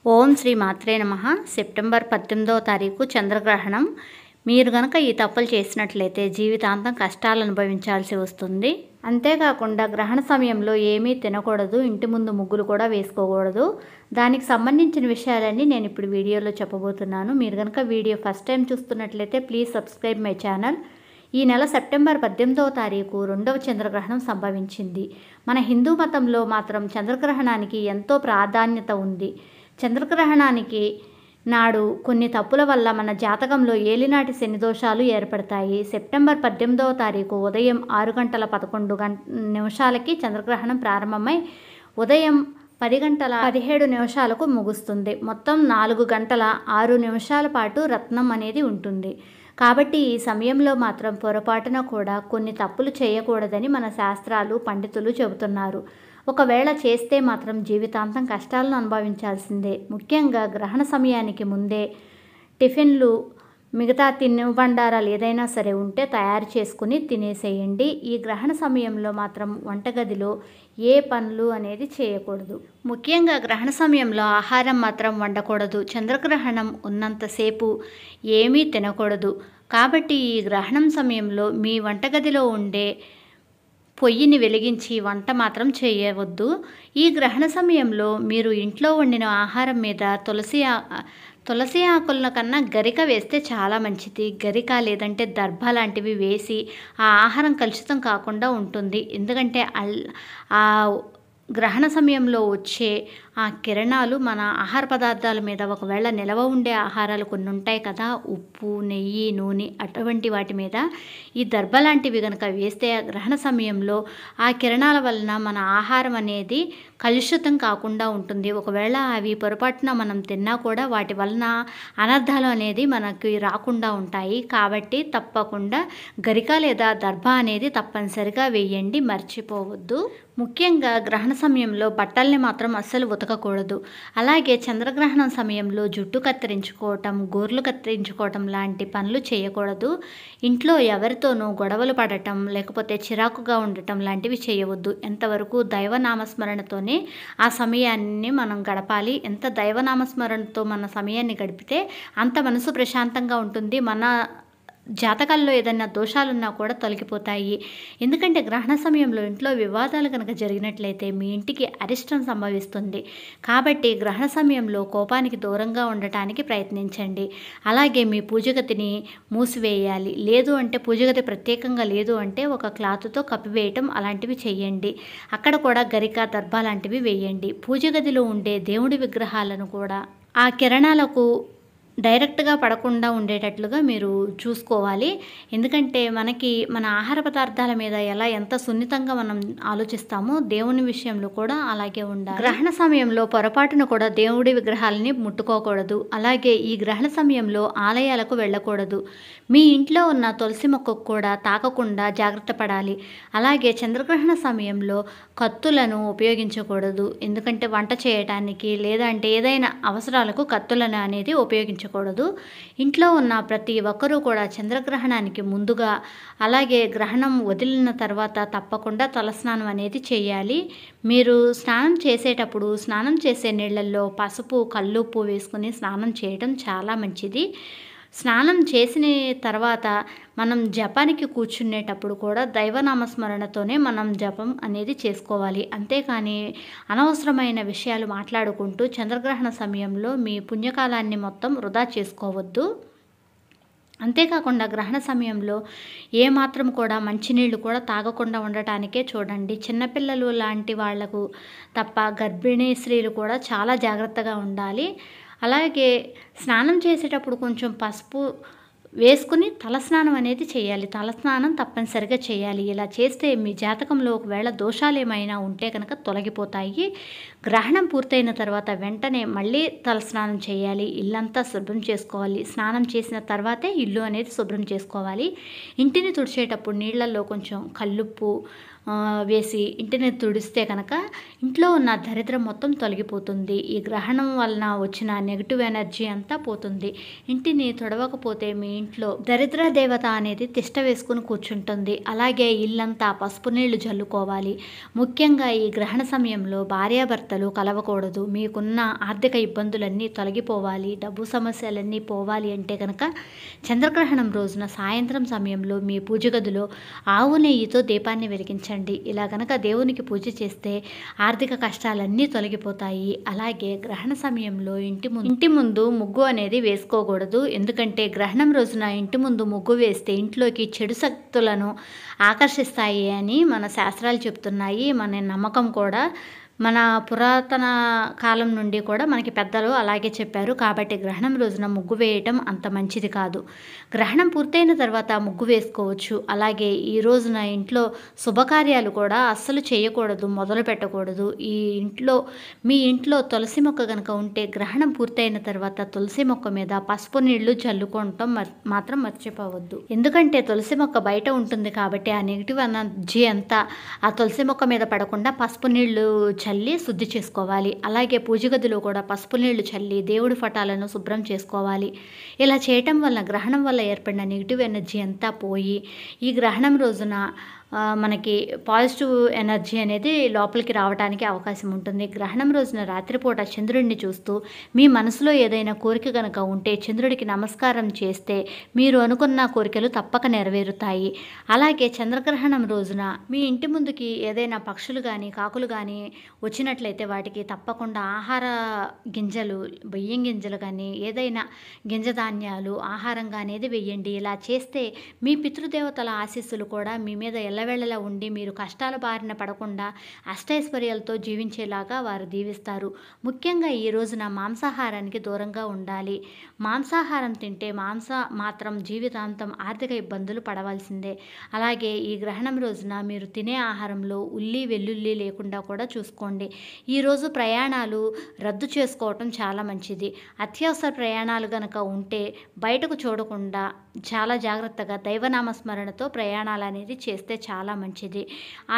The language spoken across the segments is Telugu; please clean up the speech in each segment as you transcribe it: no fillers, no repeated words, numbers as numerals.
ఓం శ్రీ మాత్రే నమః. సెప్టెంబర్ 18వ తారీఖు చంద్రగ్రహణం. మీరు గనక ఈ తప్పులు చేసినట్లయితే జీవితాంతం కష్టాలు అనుభవించాల్సి వస్తుంది. అంతేకాకుండా గ్రహణ సమయంలో ఏమీ తినకూడదు, ఇంటి ముందు ముగ్గులు కూడా వేసుకోకూడదు. దానికి సంబంధించిన విషయాలన్నీ నేను ఇప్పుడు వీడియోలో చెప్పబోతున్నాను. మీరు కనుక వీడియో ఫస్ట్ టైం చూస్తున్నట్లయితే ప్లీజ్ సబ్స్క్రైబ్ మై ఛానల్. ఈ నెల సెప్టెంబర్ 18వ తారీఖు రెండవ చంద్రగ్రహణం సంభవించింది. మన హిందూ మతంలో మాత్రం చంద్రగ్రహణానికి ఎంతో ప్రాధాన్యత ఉంది. చంద్రగ్రహణానికి నాడు కొన్ని తప్పుల వల్ల మన జాతకంలో ఏలినాటి శని దోషాలు ఏర్పడతాయి. సెప్టెంబర్ 18వ తారీఖు ఉదయం 6:11 చంద్రగ్రహణం ప్రారంభమై ఉదయం 10:17 ముగుస్తుంది. మొత్తం 4 గంటల 6 నిమిషాల పాటు రత్నం అనేది ఉంటుంది. కాబట్టి ఈ సమయంలో మాత్రం పొరపాటున కూడా కొన్ని తప్పులు చేయకూడదని మన శాస్త్రాలు పండితులు చెబుతున్నారు. ఒకవేళ చేస్తే మాత్రం జీవితాంతం కష్టాలను అనుభవించాల్సిందే. ముఖ్యంగా గ్రహణ సమయానికి ముందే టిఫిన్లు, మిగతా తినుబండారాలు ఏదైనా సరే ఉంటే తయారు చేసుకుని తినేసేయండి. ఈ గ్రహణ సమయంలో మాత్రం వంటగదిలో ఏ పనులు అనేది చేయకూడదు. ముఖ్యంగా గ్రహణ సమయంలో ఆహారం మాత్రం వండకూడదు. చంద్రగ్రహణం ఉన్నంతసేపు ఏమీ తినకూడదు. కాబట్టి ఈ గ్రహణం సమయంలో మీ వంటగదిలో ఉండే పొయ్యిని వెలిగించి వంట మాత్రం చేయవద్దు. ఈ గ్రహణ సమయంలో మీరు ఇంట్లో వండిన ఆహారం మీద తులసి ఆకుల కన్నా గరిక వేస్తే చాలా మంచిది. గరిక లేదంటే దర్భ లాంటివి వేసి ఆ ఆహారం కలుషితం కాకుండా ఉంటుంది. ఎందుకంటే ఆ గ్రహణ సమయంలో వచ్చే ఆ కిరణాలు మన ఆహార పదార్థాల మీద, ఒకవేళ నిలవ ఉండే ఆహారాలు కొన్ని ఉంటాయి కదా, ఉప్పు, నెయ్యి, నూనె, అటువంటి వాటి మీద ఈ దర్భ లాంటివి కనుక వేస్తే ఆ గ్రహణ సమయంలో ఆ కిరణాల వలన మన ఆహారం అనేది కలుషితం కాకుండా ఉంటుంది. ఒకవేళ అవి పొరపాటున మనం తిన్నా కూడా వాటి వలన అనర్థాలు అనేది మనకి రాకుండా ఉంటాయి. కాబట్టి తప్పకుండా గరిక లేదా దర్భ అనేది తప్పనిసరిగా వేయండి, మర్చిపోవద్దు. ముఖ్యంగా గ్రహణ సమయంలో బట్టల్ని మాత్రం అస్సలు ఉతకకూడదు. అలాగే చంద్రగ్రహణం సమయంలో జుట్టు కత్తిరించుకోవటం, గోర్లు కత్తిరించుకోవటం లాంటి పనులు చేయకూడదు. ఇంట్లో ఎవరితోనూ గొడవలు పడటం, లేకపోతే చిరాకుగా ఉండటం లాంటివి చేయవద్దు. ఎంతవరకు దైవనామస్మరణతోనే ఆ సమయాన్ని మనం గడపాలి. ఎంత దైవనామస్మరణతో మన సమయాన్ని గడిపితే అంత మనసు ప్రశాంతంగా ఉంటుంది. మన జాతకాల్లో ఏదైనా దోషాలున్నా కూడా తొలగిపోతాయి. ఎందుకంటే గ్రహణ సమయంలో ఇంట్లో వివాదాలు కనుక జరిగినట్లయితే మీ ఇంటికి అరిష్టం సంభవిస్తుంది. కాబట్టి గ్రహణ సమయంలో కోపానికి దూరంగా ఉండటానికి ప్రయత్నించండి. అలాగే మీ పూజగదిని మూసివేయాలి. లేదు అంటే పూజగది ప్రత్యేకంగా లేదు అంటే ఒక క్లాత్తో కప్పివేయటం అలాంటివి చేయండి. అక్కడ కూడా గరిక, దర్భ లాంటివి వేయండి. పూజగదిలో ఉండే దేవుడి విగ్రహాలను కూడా ఆ కిరణాలకు డైరెక్ట్గా పడకుండా ఉండేటట్లుగా మీరు చూసుకోవాలి. ఎందుకంటే మనకి మన ఆహార పదార్థాల మీద ఎంత సున్నితంగా మనం ఆలోచిస్తామో దేవుని విషయంలో కూడా అలాగే ఉండాలి. గ్రహణ సమయంలో పొరపాటున కూడా దేవుడి విగ్రహాలని ముట్టుకోకూడదు. అలాగే ఈ గ్రహణ సమయంలో ఆలయాలకు వెళ్ళకూడదు. మీ ఇంట్లో ఉన్న తులసి మొక్కకు కూడా తాకకుండా జాగ్రత్త పడాలి. అలాగే చంద్రగ్రహణ సమయంలో కత్తులను ఉపయోగించకూడదు. ఎందుకంటే వంట చేయటానికి లేదంటే ఏదైనా అవసరాలకు కత్తులను అనేది ఉపయోగించకూడదు. ఇంట్లో ఉన్న ప్రతి ఒక్కరూ కూడా చంద్రగ్రహణానికి ముందుగా, అలాగే గ్రహణం వదిలిన తర్వాత తప్పకుండా తలస్నానం అనేది చేయాలి. మీరు స్నానం చేసేటప్పుడు స్నానం చేసే నీళ్ళల్లో పసుపు, కల్లుప్పు వేసుకుని స్నానం చేయడం చాలా మంచిది. స్నానం చేసిన తర్వాత మనం జపానికి కూర్చునేటప్పుడు కూడా దైవనామస్మరణతోనే మనం జపం అనేది చేసుకోవాలి. అంతేకాని అనవసరమైన విషయాలు మాట్లాడుకుంటూ చంద్రగ్రహణ సమయంలో మీ పుణ్యకాలాన్ని మొత్తం వృధా చేసుకోవద్దు. అంతేకాకుండా గ్రహణ సమయంలో ఏమాత్రం కూడా మంచినీళ్ళు కూడా తాగకుండా ఉండటానికే చూడండి. చిన్నపిల్లలు లాంటి వాళ్లకు తప్ప గర్భిణీ స్త్రీలు కూడా చాలా జాగ్రత్తగా ఉండాలి. అలాగే స్నానం చేసేటప్పుడు కొంచెం పసుపు వేసుకుని తలస్నానం అనేది చేయాలి. తలస్నానం తప్పనిసరిగా చేయాలి. ఇలా చేస్తే మీ జాతకంలో ఒకవేళ దోషాలు ఏమైనా ఉంటే కనుక తొలగిపోతాయి. గ్రహణం పూర్తయిన తర్వాత వెంటనే మళ్ళీ తలస్నానం చేయాలి. ఇల్లంతా శుభ్రం చేసుకోవాలి. స్నానం చేసిన తర్వాతే ఇల్లు అనేది శుభ్రం చేసుకోవాలి. ఇంటిని తుడిచేటప్పుడు నీళ్ళల్లో కొంచెం కల్లుప్పు, వేసి ఇంటిని తుడిస్తే కనుక ఇంట్లో ఉన్న దరిద్రం మొత్తం తొలగిపోతుంది. ఈ గ్రహణం వలన వచ్చిన నెగటివ్ ఎనర్జీ అంతా పోతుంది. ఇంటిని తుడవకపోతే మీ ఇంట్లో దరిద్ర దేవత అనేది తిష్ట వేసుకుని కూర్చుంటుంది. అలాగే ఇల్లంతా పసుపు నీళ్లు జల్లుకోవాలి. ముఖ్యంగా ఈ గ్రహణ సమయంలో భార్యాభర్తలు కలవకూడదు. మీకున్న ఆర్థిక ఇబ్బందులన్నీ తొలగిపోవాలి, డబ్బు సమస్యలన్నీ పోవాలి అంటే కనుక చంద్రగ్రహణం రోజున సాయంత్రం సమయంలో మీ పూజ గదిలో ఆవు నెయ్యితో దీపాన్ని వెలిగించండి. ఇలా గనక దేవునికి పూజ చేస్తే ఆర్థిక కష్టాలన్నీ తొలగిపోతాయి. అలాగే గ్రహణ సమయంలో ఇంటి ముందు ముగ్గు అనేది వేసుకోకూడదు. ఎందుకంటే గ్రహణం రోజున ఇంటి ముందు ముగ్గు వేస్తే ఇంట్లోకి చెడు శక్తులను ఆకర్షిస్తాయి అని మన శాస్త్రాలు చెప్తున్నాయి. మన నమ్మకం కూడా. మన పురాతన కాలం నుండి కూడా మనకి పెద్దలు అలాగే చెప్పారు. కాబట్టి గ్రహణం రోజున ముగ్గు వేయటం అంత మంచిది కాదు. గ్రహణం పూర్తయిన తర్వాత ముగ్గు వేసుకోవచ్చు. అలాగే ఈ రోజున ఇంట్లో శుభకార్యాలు కూడా అస్సలు చేయకూడదు, మొదలు పెట్టకూడదు. మీ ఇంట్లో తులసి మొక్క కనుక ఉంటే గ్రహణం పూర్తయిన తర్వాత తులసి మొక్క మీద పసుపు నీళ్లు చల్లుకోవటం మాత్రం మర్చిపోవద్దు. ఎందుకంటే తులసి మొక్క బయట ఉంటుంది కాబట్టి ఆ నెగిటివ్ ఎనర్జీ అంతా ఆ తులసి మొక్క మీద పడకుండా పసుపు నీళ్లు చల్లి శుద్ధి చేసుకోవాలి. అలాగే పూజ గదిలో కూడా పసుపు నీళ్లు చల్లి దేవుడి పటాలను శుభ్రం చేసుకోవాలి. ఇలా చేయటం వల్ల గ్రహణం వల్ల ఏర్పడిన నెగిటివ్ ఎనర్జీ అంతా పోయి ఈ గ్రహణం రోజున మనకి పాజిటివ్ ఎనర్జీ అనేది లోపలికి రావడానికి అవకాశం ఉంటుంది. గ్రహణం రోజున రాత్రిపూట చంద్రుడిని చూస్తూ మీ మనసులో ఏదైనా కోరిక కనుక ఉంటే చంద్రుడికి నమస్కారం చేస్తే మీరు అనుకున్న కోరికలు తప్పక నెరవేరుతాయి. అలాగే చంద్రగ్రహణం రోజున మీ ఇంటి ముందుకి ఏదైనా పక్షులు కానీ కాకులు కానీ వచ్చినట్లయితే వాటికి తప్పకుండా ఆహార గింజలు, బియ్యం గింజలు కానీ ఏదైనా గింజ ధాన్యాలు ఆహారంగా అనేది వెయ్యండి. ఇలా చేస్తే మీ పితృదేవతల ఆశీస్సులు కూడా మీ మీద ఎల్లవేళలా ఉండి మీరు కష్టాల బారిన పడకుండా అష్టైశ్వర్యాలతో జీవించేలాగా వారు దీవిస్తారు. ముఖ్యంగా ఈ రోజున మాంసాహారానికి దూరంగా ఉండాలి. మాంసాహారం తింటే మాత్రం జీవితాంతం ఆర్థిక ఇబ్బందులు పడవలసిందే. అలాగే ఈ గ్రహణం రోజున మీరు తినే ఆహారంలో ఉల్లి వెల్లుల్లి లేకుండా కూడా చూసుకోండి. ఈరోజు ప్రయాణాలు రద్దు చేసుకోవటం చాలా మంచిది. అత్యవసర ప్రయాణాలు గనక ఉంటే బయటకు చూడకుండా చాలా జాగ్రత్తగా దైవనామస్మరణతో ప్రయాణాలు అనేది చేస్తే చాలా మంచిది.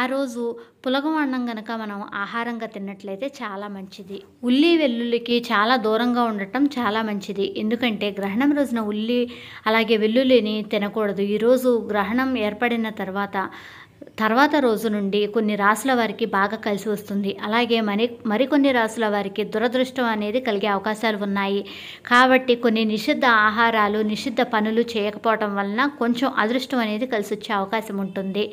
ఆ రోజు పులగం అన్నం గనక మనం ఆహారంగా తిన్నట్లయితే చాలా మంచిది. ఉల్లి వెల్లుల్లికి చాలా దూరంగా ఉండటం చాలా మంచిది. ఎందుకంటే గ్రహణం రోజున ఉల్లి అలాగే వెల్లుల్లిని తినకూడదు. ఈరోజు గ్రహణం ఏర్పడిన తర్వాత రోజు నుండి కొన్ని రాసుల వారికి బాగా కలిసి వస్తుంది. అలాగే మరికొన్ని రాసుల వారికి దురదృష్టం అనేది కలిగే అవకాశాలు ఉన్నాయి. కాబట్టి కొన్ని నిషిద్ధ ఆహారాలు, నిషిద్ధ పనులు చేయకపోవటం వలన కొంచెం అదృష్టం అనేది కలిసి వచ్చే అవకాశం ఉంటుంది.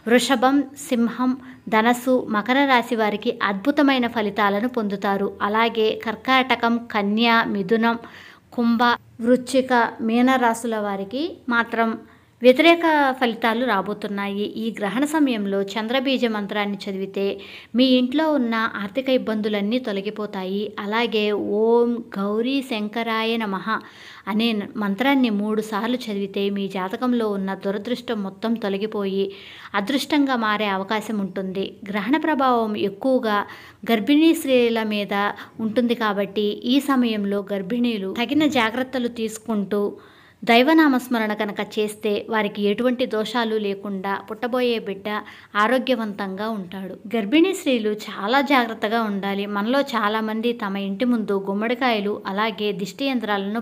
వృషభం, సింహం, ధనస్సు, మకర రాశి వారికి అద్భుతమైన ఫలితాలను పొందుతారు. అలాగే కర్కాటకం, కన్య, మిథునం, కుంభ, వృశ్చిక, మీన రాశుల వారికి మాత్రం వ్యతిరేక ఫలితాలు రాబోతున్నాయి. ఈ గ్రహణ సమయంలో చంద్రబీజ మంత్రాన్ని చదివితే మీ ఇంట్లో ఉన్న ఆర్థిక ఇబ్బందులన్నీ తొలగిపోతాయి. అలాగే ఓం గౌరీ శంకరాయ నమః అనే మంత్రాన్ని 3 సార్లు చదివితే మీ జాతకంలో ఉన్న దురదృష్టం మొత్తం తొలగిపోయి అదృష్టంగా మారే అవకాశం ఉంటుంది. గ్రహణ ప్రభావం ఎక్కువగా గర్భిణీ స్త్రీల మీద ఉంటుంది కాబట్టి ఈ సమయంలో గర్భిణీలు తగిన జాగ్రత్తలు తీసుకుంటూ దైవనామస్మరణ కనుక చేస్తే వారికి ఎటువంటి దోషాలు లేకుండా పుట్టబోయే బిడ్డ ఆరోగ్యవంతంగా ఉంటాడు. గర్భిణీ స్త్రీలు చాలా జాగ్రత్తగా ఉండాలి. మనలో చాలామంది తమ ఇంటి ముందు గుమ్మడికాయలు అలాగే దిష్టి యంత్రాలను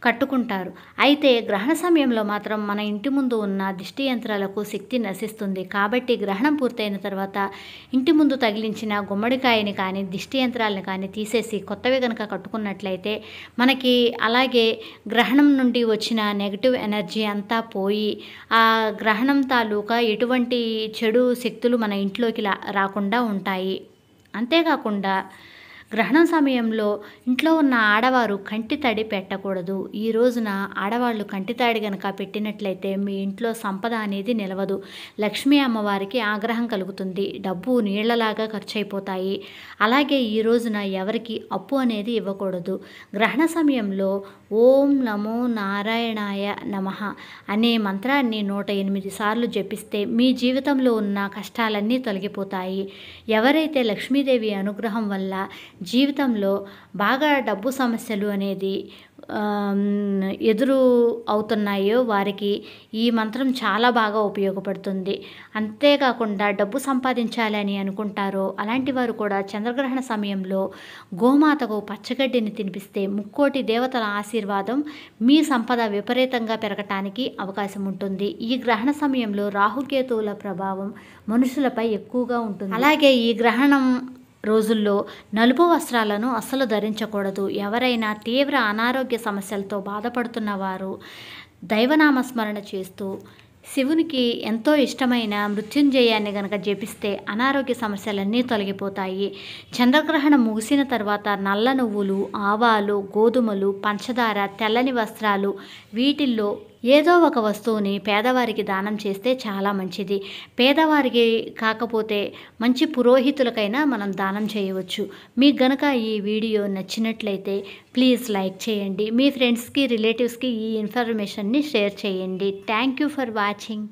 కట్టుకుంటారు. అయితే గ్రహణ సమయంలో మాత్రం మన ఇంటి ముందు ఉన్న దిష్టి యంత్రాలకు శక్తి నశిస్తుంది. కాబట్టి గ్రహణం పూర్తయిన తర్వాత ఇంటి ముందు తగిలించిన గుమ్మడికాయని కానీ దిష్టి యంత్రాలను కానీ తీసేసి కొత్తవి కనుక కట్టుకున్నట్లయితే మనకి అలాగే గ్రహణం నుండి వచ్చిన నెగటివ్ ఎనర్జీ అంతా పోయి ఆ గ్రహణం తాలూకా ఎటువంటి చెడు శక్తులు మన ఇంట్లోకి రాకుండా ఉంటాయి. అంతేకాకుండా గ్రహణం సమయంలో ఇంట్లో ఉన్న ఆడవారు కంటి తడి పెట్టకూడదు. ఈ రోజున ఆడవాళ్ళు కంటి తడి కనుక పెట్టినట్లయితే మీ ఇంట్లో సంపద అనేది నిలవదు. లక్ష్మీ అమ్మవారికి ఆగ్రహం కలుగుతుంది. డబ్బు నీళ్లలాగా ఖర్చు అయిపోతాయి. అలాగే ఈ రోజున ఎవరికి అప్పు అనేది ఇవ్వకూడదు. గ్రహణ సమయంలో ఓం నమో నారాయణాయ నమః అనే మంత్రాన్ని 108 సార్లు జపిస్తే మీ జీవితంలో ఉన్న కష్టాలన్నీ తొలగిపోతాయి. ఎవరైతే లక్ష్మీదేవి అనుగ్రహం వల్ల జీవితంలో బాగా డబ్బు సమస్యలు అనేది ఎదురు అవుతున్నాయో వారికి ఈ మంత్రం చాలా బాగా ఉపయోగపడుతుంది. అంతేకాకుండా డబ్బు సంపాదించాలని అనుకుంటారో అలాంటి వారు కూడా చంద్రగ్రహణ సమయంలో గోమాతకు పచ్చగడ్డిని తినిపిస్తే ముక్కోటి దేవతల ఆశీర్వాదం మీ సంపద విపరీతంగా పెరగటానికి అవకాశం ఉంటుంది. ఈ గ్రహణ సమయంలో రాహుకేతువుల ప్రభావం మనుషులపై ఎక్కువగా ఉంటుంది. అలాగే ఈ గ్రహణం రోజుల్లో నలుపు వస్త్రాలను అస్సలు ధరించకూడదు. ఎవరైనా తీవ్ర అనారోగ్య సమస్యలతో బాధపడుతున్న వారు దైవనామస్మరణ చేస్తూ శివునికి ఎంతో ఇష్టమైన మృత్యుంజయాన్ని గనక జపిస్తే అనారోగ్య సమస్యలన్నీ తొలగిపోతాయి. చంద్రగ్రహణం ముగిసిన తర్వాత నల్ల నువ్వులు, ఆవాలు, గోధుమలు, పంచదార, తెల్లని వస్త్రాలు వీటిల్లో ఏదో ఒక వస్తువుని పేదవారికి దానం చేస్తే చాలా మంచిది. పేదవారికి కాకపోతే మంచి పురోహితులకైనా మనం దానం చేయవచ్చు. మీకు గనక ఈ వీడియో నచ్చినట్లయితే ప్లీజ్ లైక్ చేయండి. మీ ఫ్రెండ్స్కి, రిలేటివ్స్కి ఈ ఇన్ఫర్మేషన్ని షేర్ చేయండి. Thank you for watching.